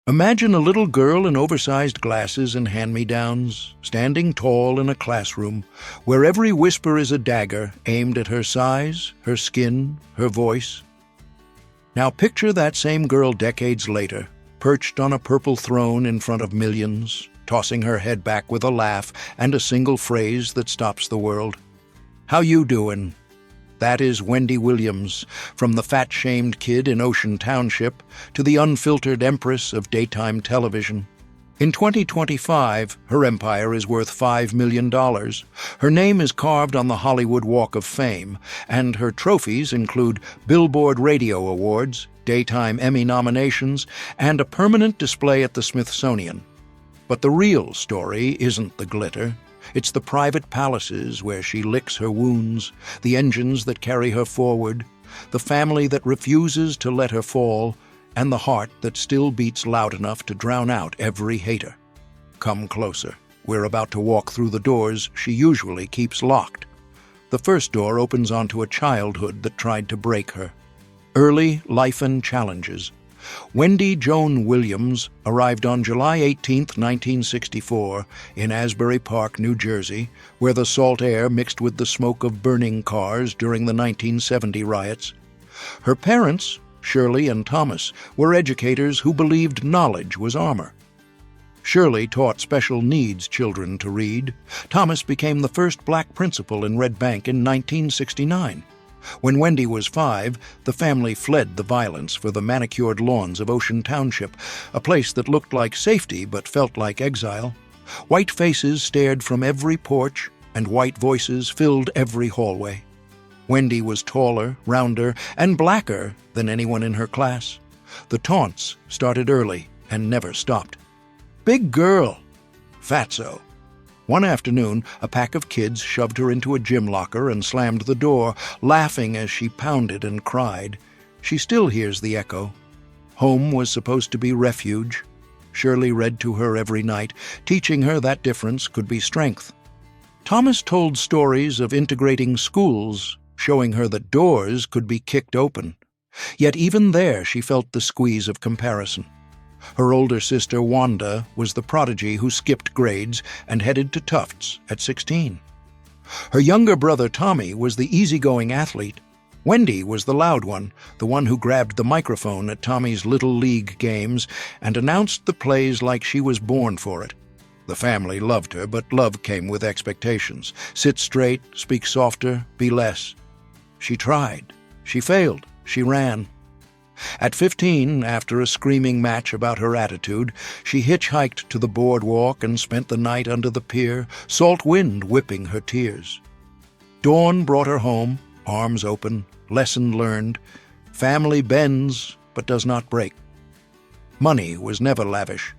Imagine a little girl in oversized glasses and hand-me-downs, standing tall in a classroom, where every whisper is a dagger aimed at her size, her skin, her voice. Now picture that same girl decades later, perched on a purple throne in front of millions, tossing her head back with a laugh and a single phrase that stops the world. "How you doin'?" That is Wendy Williams, from the fat-shamed kid in Ocean Township to the unfiltered empress of daytime television. In 2025, her empire is worth $5 million. Her name is carved on the Hollywood Walk of Fame, and her trophies include Billboard Radio Awards, Daytime Emmy nominations, and a permanent display at the Smithsonian. But the real story isn't the glitter. It's the private palaces where she licks her wounds, the engines that carry her forward, the family that refuses to let her fall, and the heart that still beats loud enough to drown out every hater. Come closer. We're about to walk through the doors she usually keeps locked. The first door opens onto a childhood that tried to break her. Early life and challenges. Wendy Joan Williams arrived on July 18, 1964, in Asbury Park, New Jersey, where the salt air mixed with the smoke of burning cars during the 1970 riots. Her parents, Shirley and Thomas, were educators who believed knowledge was armor. Shirley taught special needs children to read. Thomas became the first black principal in Red Bank in 1969. When Wendy was 5, the family fled the violence for the manicured lawns of Ocean Township, a place that looked like safety but felt like exile. White faces stared from every porch, and white voices filled every hallway. Wendy was taller, rounder, and blacker than anyone in her class. The taunts started early and never stopped. "Big girl," "Fatso." One afternoon, a pack of kids shoved her into a gym locker and slammed the door, laughing as she pounded and cried. She still hears the echo. Home was supposed to be refuge. Shirley read to her every night, teaching her that difference could be strength. Thomas told stories of integrating schools, showing her that doors could be kicked open. Yet even there she felt the squeeze of comparison. Her older sister, Wanda, was the prodigy who skipped grades and headed to Tufts at 16. Her younger brother, Tommy, was the easygoing athlete. Wendy was the loud one, the one who grabbed the microphone at Tommy's Little League games and announced the plays like she was born for it. The family loved her, but love came with expectations. Sit straight, speak softer, be less. She tried. She failed. She ran. At 15, after a screaming match about her attitude, she hitchhiked to the boardwalk and spent the night under the pier, salt wind whipping her tears. Dawn brought her home, arms open, lesson learned. Family bends, but does not break. Money was never lavish.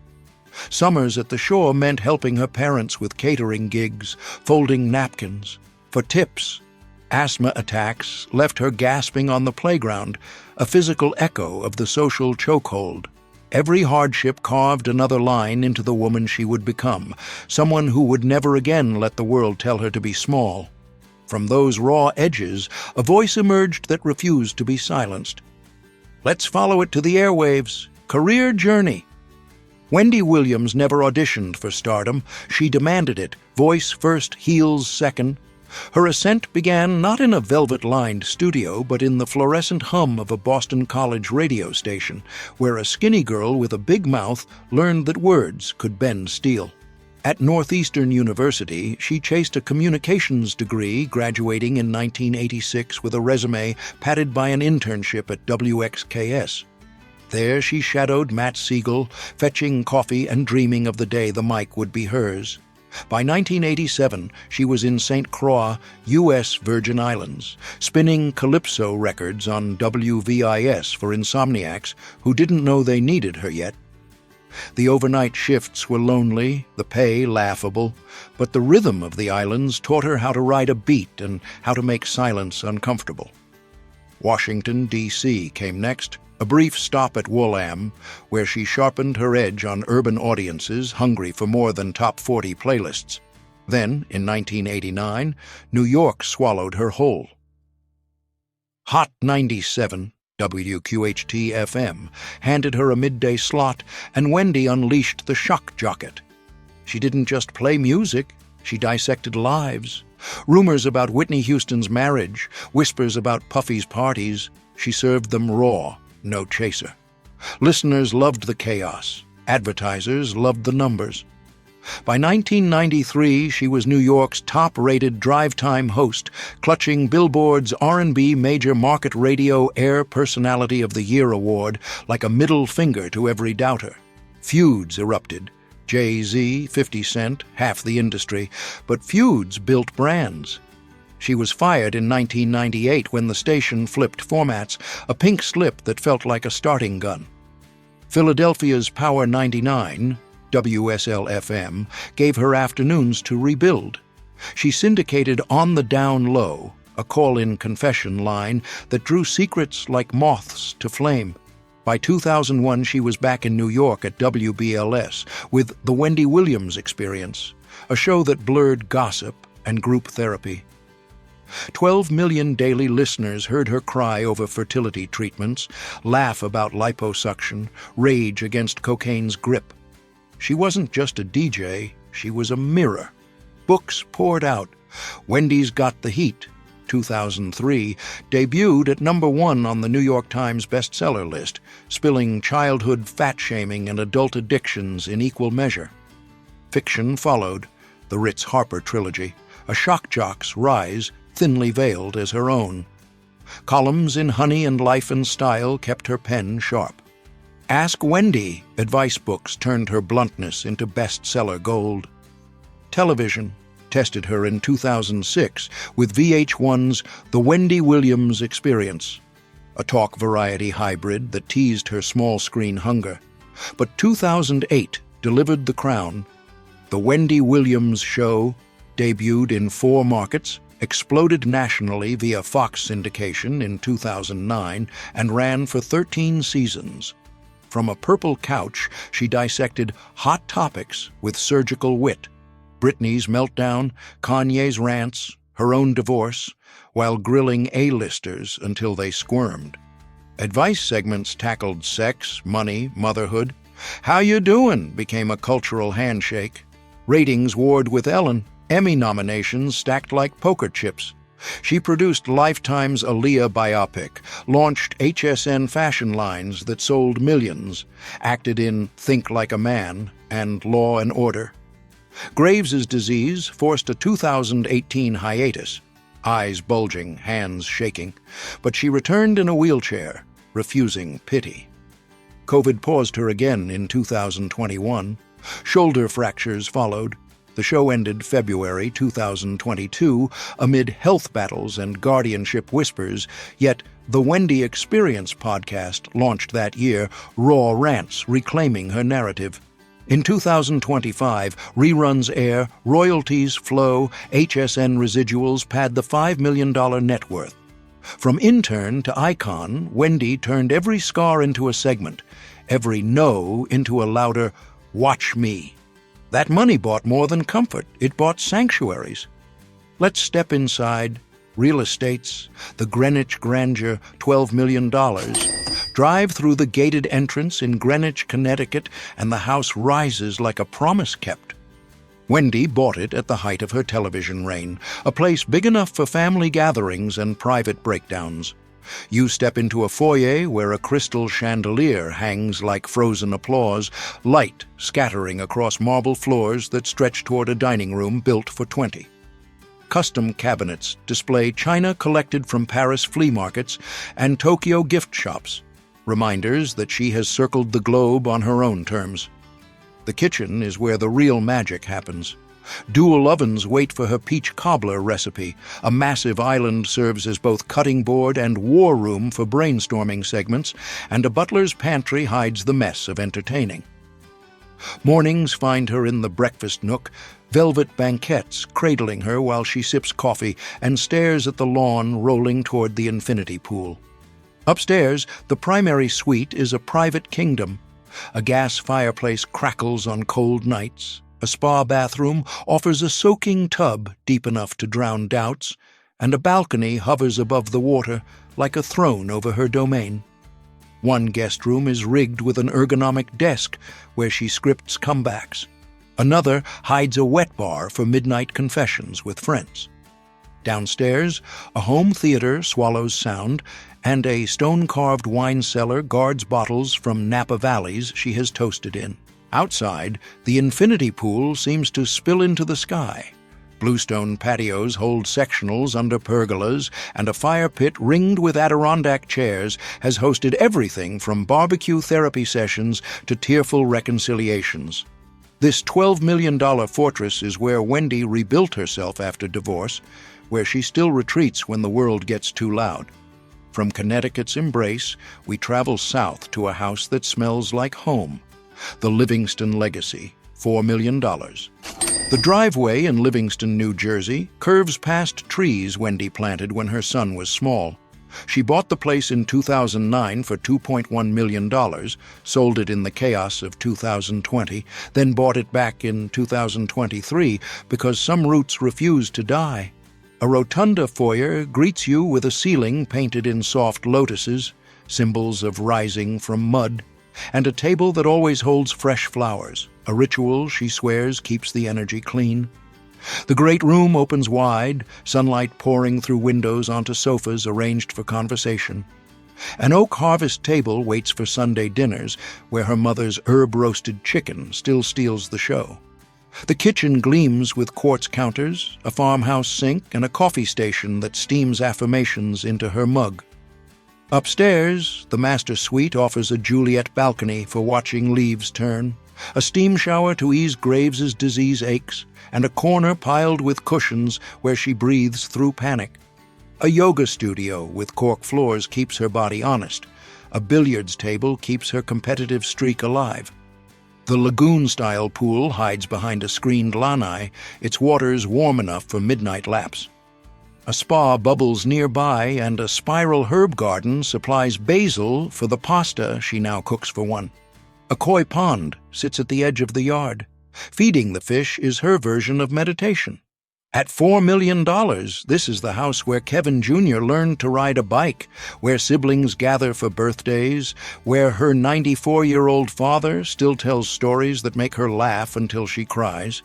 Summers at the shore meant helping her parents with catering gigs, folding napkins. For tips, asthma attacks left her gasping on the playground, a physical echo of the social chokehold. Every hardship carved another line into the woman she would become, someone who would never again let the world tell her to be small. From those raw edges, a voice emerged that refused to be silenced. Let's follow it to the airwaves. Career journey. Wendy Williams never auditioned for stardom. She demanded it, voice first, heels second. Her ascent began not in a velvet-lined studio, but in the fluorescent hum of a Boston College radio station, where a skinny girl with a big mouth learned that words could bend steel. At Northeastern University, she chased a communications degree, graduating in 1986 with a resume padded by an internship at WXKS. There she shadowed Matt Siegel, fetching coffee and dreaming of the day the mic would be hers. By 1987, she was in St. Croix, U.S. Virgin Islands, spinning calypso records on WVIS for insomniacs who didn't know they needed her yet. The overnight shifts were lonely, the pay laughable, but the rhythm of the islands taught her how to ride a beat and how to make silence uncomfortable. Washington, D.C. came next, a brief stop at Wallam, where she sharpened her edge on urban audiences hungry for more than top 40 playlists. Then, in 1989, New York swallowed her whole. Hot 97, WQHT-FM, handed her a midday slot, and Wendy unleashed the shock jocket. She didn't just play music, she dissected lives. Rumors about Whitney Houston's marriage, whispers about Puffy's parties, she served them raw, no chaser. Listeners loved the chaos. Advertisers loved the numbers. By 1993, she was New York's top-rated drive-time host, clutching Billboard's R&B Major Market Radio Air Personality of the Year award like a middle finger to every doubter. Feuds erupted. Jay-Z, 50 Cent, half the industry, but feuds built brands. She was fired in 1998 when the station flipped formats, a pink slip that felt like a starting gun. Philadelphia's Power 99, WSL-FM, gave her afternoons to rebuild. She syndicated On the Down Low, a call-in confession line that drew secrets like moths to flame. By 2001, she was back in New York at WBLS with The Wendy Williams Experience, a show that blurred gossip and group therapy. 12 million daily listeners heard her cry over fertility treatments, laugh about liposuction, rage against cocaine's grip. She wasn't just a DJ, she was a mirror. Books poured out. Wendy's Got the Heat, 2003, debuted at #1 on the New York Times bestseller list, spilling childhood fat-shaming and adult addictions in equal measure. Fiction followed, the Ritz-Harper trilogy, a shock jock's rise, thinly veiled as her own. Columns in Honey and Life and Style kept her pen sharp. Ask Wendy advice books turned her bluntness into bestseller gold. Television tested her in 2006 with VH1's The Wendy Williams Experience, a talk variety hybrid that teased her small-screen hunger. But 2008 delivered the crown. The Wendy Williams Show debuted in 4 markets, exploded nationally via Fox syndication in 2009, and ran for 13 seasons. From a purple couch, she dissected hot topics with surgical wit. Britney's meltdown, Kanye's rants, her own divorce, while grilling A-listers until they squirmed. Advice segments tackled sex, money, motherhood. How you doing became a cultural handshake. Ratings warred with Ellen. Emmy nominations stacked like poker chips. She produced Lifetime's Aaliyah biopic, launched HSN fashion lines that sold millions, acted in Think Like a Man and Law and Order. Graves's disease forced a 2018 hiatus, eyes bulging, hands shaking, but she returned in a wheelchair, refusing pity. COVID paused her again in 2021. Shoulder fractures followed. The show ended February 2022 amid health battles and guardianship whispers, yet the Wendy Experience podcast launched that year, raw rants reclaiming her narrative. In 2025, reruns air, royalties flow, HSN residuals pad the $5 million net worth. From intern to icon, Wendy turned every scar into a segment, every no into a louder, "Watch me." That money bought more than comfort. It bought sanctuaries. Let's step inside. Real estates, the Greenwich grandeur, $12 million. Drive through the gated entrance in Greenwich, Connecticut, and the house rises like a promise kept. Wendy bought it at the height of her television reign, a place big enough for family gatherings and private breakdowns. You step into a foyer where a crystal chandelier hangs like frozen applause, light scattering across marble floors that stretch toward a dining room built for 20. Custom cabinets display china collected from Paris flea markets and Tokyo gift shops, reminders that she has circled the globe on her own terms. The kitchen is where the real magic happens. Dual ovens wait for her peach cobbler recipe. A massive island serves as both cutting board and war room for brainstorming segments, and a butler's pantry hides the mess of entertaining. Mornings find her in the breakfast nook, velvet banquettes cradling her while she sips coffee and stares at the lawn rolling toward the infinity pool. Upstairs, the primary suite is a private kingdom. A gas fireplace crackles on cold nights. A spa bathroom offers a soaking tub deep enough to drown doubts, and a balcony hovers above the water like a throne over her domain. One guest room is rigged with an ergonomic desk where she scripts comebacks. Another hides a wet bar for midnight confessions with friends. Downstairs, a home theater swallows sound, and a stone-carved wine cellar guards bottles from Napa valleys she has toasted in. Outside, the infinity pool seems to spill into the sky. Bluestone patios hold sectionals under pergolas, and a fire pit ringed with Adirondack chairs has hosted everything from barbecue therapy sessions to tearful reconciliations. This $12 million fortress is where Wendy rebuilt herself after divorce, where she still retreats when the world gets too loud. From Connecticut's embrace, we travel south to a house that smells like home. The Livingston legacy, $4 million. The driveway in Livingston, New Jersey, curves past trees Wendy planted when her son was small. She bought the place in 2009 for $2.1 million, sold it in the chaos of 2020, then bought it back in 2023 because some roots refused to die. A rotunda foyer greets you with a ceiling painted in soft lotuses, symbols of rising from mud, and a table that always holds fresh flowers, a ritual she swears keeps the energy clean. The great room opens wide, sunlight pouring through windows onto sofas arranged for conversation. An oak harvest table waits for Sunday dinners, where her mother's herb-roasted chicken still steals the show. The kitchen gleams with quartz counters, a farmhouse sink, and a coffee station that steams affirmations into her mug. Upstairs, the master suite offers a Juliet balcony for watching leaves turn, a steam shower to ease Graves's disease aches, and a corner piled with cushions where she breathes through panic. A yoga studio with cork floors keeps her body honest. A billiards table keeps her competitive streak alive. The lagoon-style pool hides behind a screened lanai, its waters warm enough for midnight laps. A spa bubbles nearby, and a spiral herb garden supplies basil for the pasta she now cooks for one. A koi pond sits at the edge of the yard. Feeding the fish is her version of meditation. At $4 million, this is the house where Kevin Jr. learned to ride a bike, where siblings gather for birthdays, where her 94-year-old father still tells stories that make her laugh until she cries.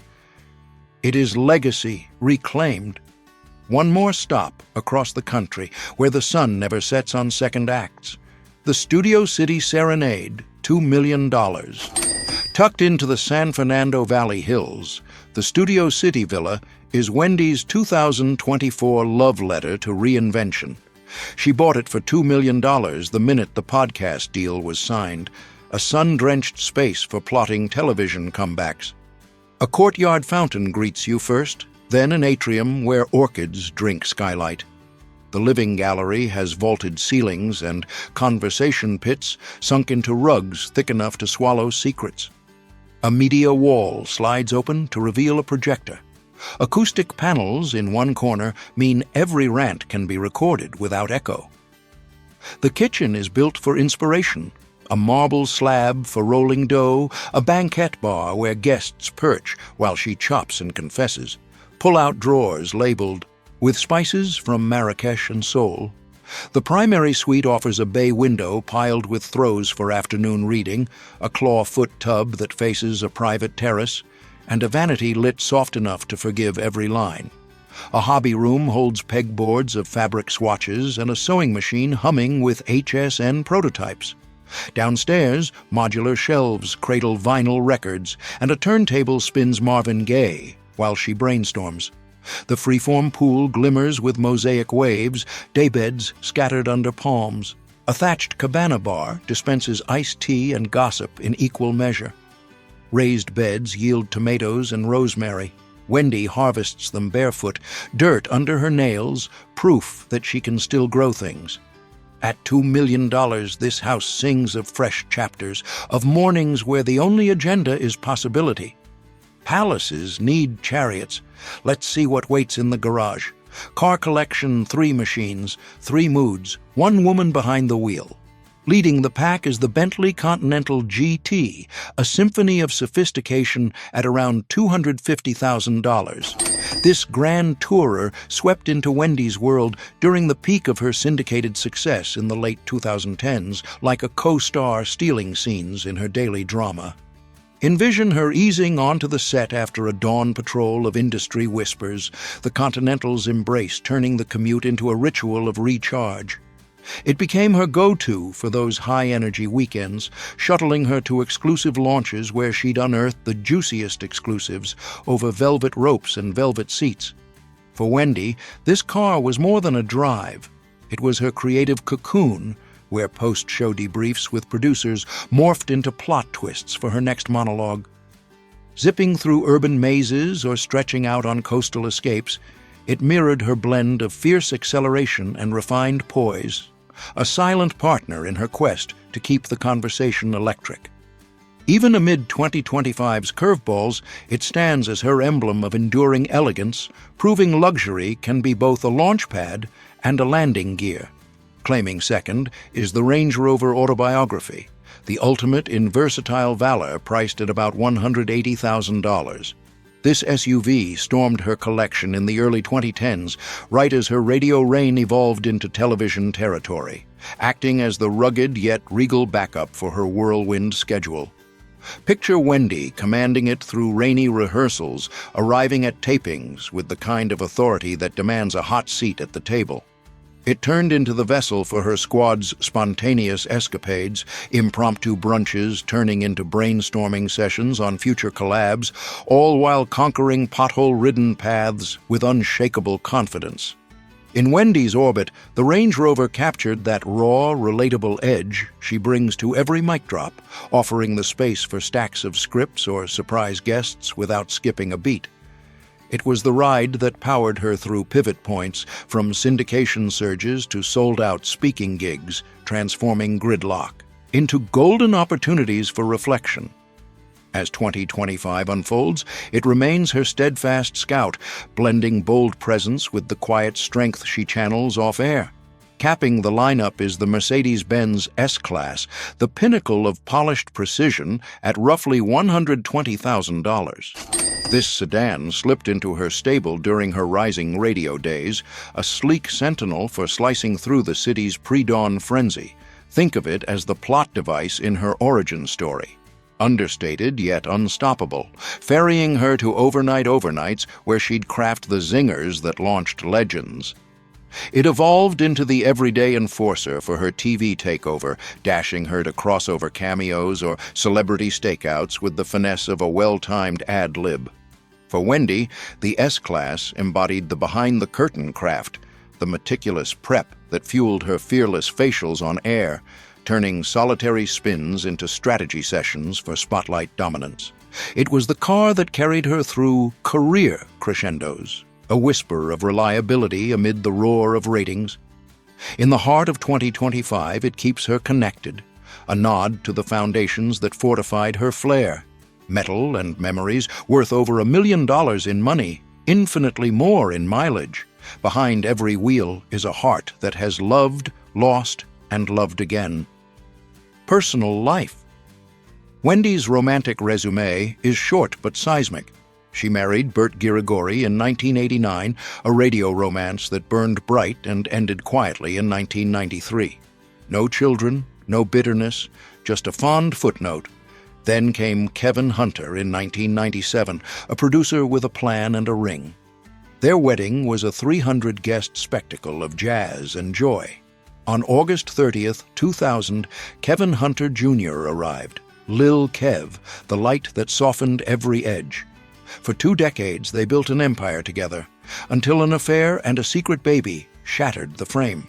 It is legacy reclaimed. One more stop across the country, where the sun never sets on second acts. The Studio City Serenade, $2 million. Tucked into the San Fernando Valley Hills, the Studio City Villa is Wendy's 2024 love letter to reinvention. She bought it for $2 million the minute the podcast deal was signed, a sun-drenched space for plotting television comebacks. A courtyard fountain greets you first, then an atrium where orchids drink skylight. The living gallery has vaulted ceilings and conversation pits sunk into rugs thick enough to swallow secrets. A media wall slides open to reveal a projector. Acoustic panels in one corner mean every rant can be recorded without echo. The kitchen is built for inspiration. A marble slab for rolling dough, a banquet bar where guests perch while she chops and confesses, pull-out drawers labeled with spices from Marrakesh and Seoul. The primary suite offers a bay window piled with throws for afternoon reading, a claw-foot tub that faces a private terrace, and a vanity lit soft enough to forgive every line. A hobby room holds pegboards of fabric swatches and a sewing machine humming with HSN prototypes. Downstairs, modular shelves cradle vinyl records, and a turntable spins Marvin Gaye while she brainstorms. The freeform pool glimmers with mosaic waves, daybeds scattered under palms. A thatched cabana bar dispenses iced tea and gossip in equal measure. Raised beds yield tomatoes and rosemary. Wendy harvests them barefoot, dirt under her nails, proof that she can still grow things. At $2 million, this house sings of fresh chapters, of mornings where the only agenda is possibility. Palaces need chariots. Let's see what waits in the garage. Car collection, 3 machines, 3 moods, 1 woman behind the wheel. Leading the pack is the Bentley Continental GT, a symphony of sophistication at around $250,000. This grand tourer swept into Wendy's world during the peak of her syndicated success in the late 2010s, like a co-star stealing scenes in her daily drama. Envision her easing onto the set after a dawn patrol of industry whispers, the Continental's embrace turning the commute into a ritual of recharge. It became her go-to for those high-energy weekends, shuttling her to exclusive launches where she'd unearthed the juiciest exclusives over velvet ropes and velvet seats. For Wendy, this car was more than a drive. It was her creative cocoon, where post-show debriefs with producers morphed into plot twists for her next monologue. Zipping through urban mazes or stretching out on coastal escapes, it mirrored her blend of fierce acceleration and refined poise, a silent partner in her quest to keep the conversation electric. Even amid 2025's curveballs, it stands as her emblem of enduring elegance, proving luxury can be both a launch pad and a landing gear. Claiming second is the Range Rover Autobiography, the ultimate in versatile valor priced at about $180,000. This SUV stormed her collection in the early 2010s, right as her radio reign evolved into television territory, acting as the rugged yet regal backup for her whirlwind schedule. Picture Wendy commanding it through rainy rehearsals, arriving at tapings with the kind of authority that demands a hot seat at the table. It turned into the vessel for her squad's spontaneous escapades, impromptu brunches turning into brainstorming sessions on future collabs, all while conquering pothole-ridden paths with unshakable confidence. In Wendy's orbit, the Range Rover captured that raw, relatable edge she brings to every mic drop, offering the space for stacks of scripts or surprise guests without skipping a beat. It was the ride that powered her through pivot points, from syndication surges to sold-out speaking gigs, transforming gridlock into golden opportunities for reflection. As 2025 unfolds, it remains her steadfast scout, blending bold presence with the quiet strength she channels off-air. Capping the lineup is the Mercedes-Benz S-Class, the pinnacle of polished precision at roughly $120,000. This sedan slipped into her stable during her rising radio days, a sleek sentinel for slicing through the city's pre-dawn frenzy. Think of it as the plot device in her origin story. Understated yet unstoppable, ferrying her to overnights where she'd craft the zingers that launched legends. It evolved into the everyday enforcer for her TV takeover, dashing her to crossover cameos or celebrity stakeouts with the finesse of a well-timed ad-lib. For Wendy, the S-Class embodied the behind-the-curtain craft, the meticulous prep that fueled her fearless facials on air, turning solitary spins into strategy sessions for spotlight dominance. It was the car that carried her through career crescendos, a whisper of reliability amid the roar of ratings. In the heart of 2025, it keeps her connected, a nod to the foundations that fortified her flair. Metal and memories worth over $1 million in money, infinitely more in mileage. Behind every wheel is a heart that has loved, lost, and loved again. Personal life. Wendy's romantic resume is short but seismic. She married Bert Girigori in 1989, a radio romance that burned bright and ended quietly in 1993. No children, no bitterness, just a fond footnote. Then came Kevin Hunter in 1997, a producer with a plan and a ring. Their wedding was a 300-guest spectacle of jazz and joy. On August 30th, 2000, Kevin Hunter Jr. arrived, Lil Kev, the light that softened every edge. For 2 decades, they built an empire together, until an affair and a secret baby shattered the frame.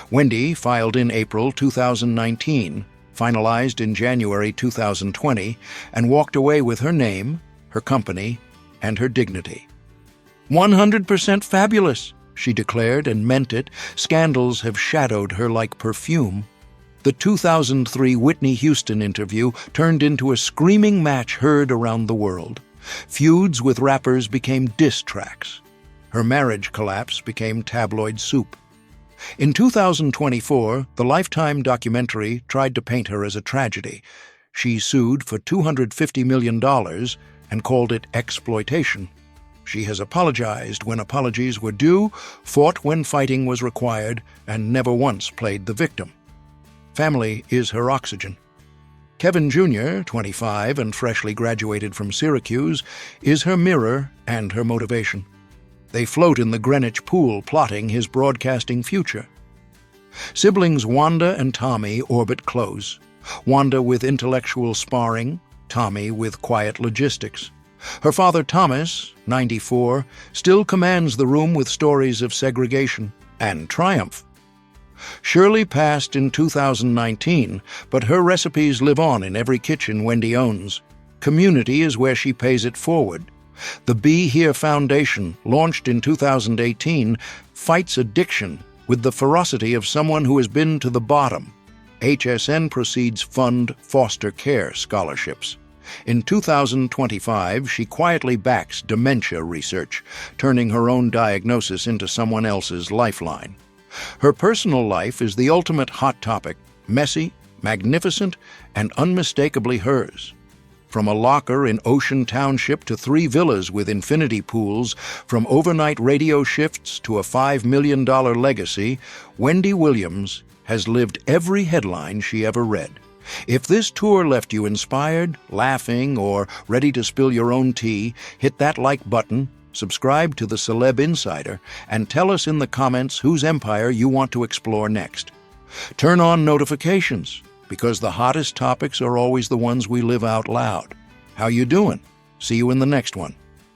Wendy filed in April 2019, finalized in January 2020, and walked away with her name, her company, and her dignity. 100% fabulous, she declared, and meant it. Scandals have shadowed her like perfume. The 2003 Whitney Houston interview turned into a screaming match heard around the world. Feuds with rappers became diss tracks. Her marriage collapse became tabloid soup. In 2024, the Lifetime documentary tried to paint her as a tragedy. She sued for $250 million and called it exploitation. She has apologized when apologies were due, fought when fighting was required, and never once played the victim. Family is her oxygen. Kevin Jr., 25 and freshly graduated from Syracuse, is her mirror and her motivation. They float in the Greenwich pool plotting his broadcasting future. Siblings Wanda and Tommy orbit close. Wanda with intellectual sparring, Tommy with quiet logistics. Her father Thomas, 94, still commands the room with stories of segregation and triumph. Shirley passed in 2019, but her recipes live on in every kitchen Wendy owns. Community is where she pays it forward. The Be Here Foundation, launched in 2018, fights addiction with the ferocity of someone who has been to the bottom. HSN proceeds fund foster care scholarships. In 2025, she quietly backs dementia research, turning her own diagnosis into someone else's lifeline. Her personal life is the ultimate hot topic, messy, magnificent, and unmistakably hers. From a locker in Ocean Township to 3 villas with infinity pools, from overnight radio shifts to a $5 million legacy, Wendy Williams has lived every headline she ever read. If this tour left you inspired, laughing, or ready to spill your own tea, hit that like button, subscribe to the Celeb Insider, and tell us in the comments whose empire you want to explore next. Turn on notifications, because the hottest topics are always the ones we live out loud. How you doing? See you in the next one.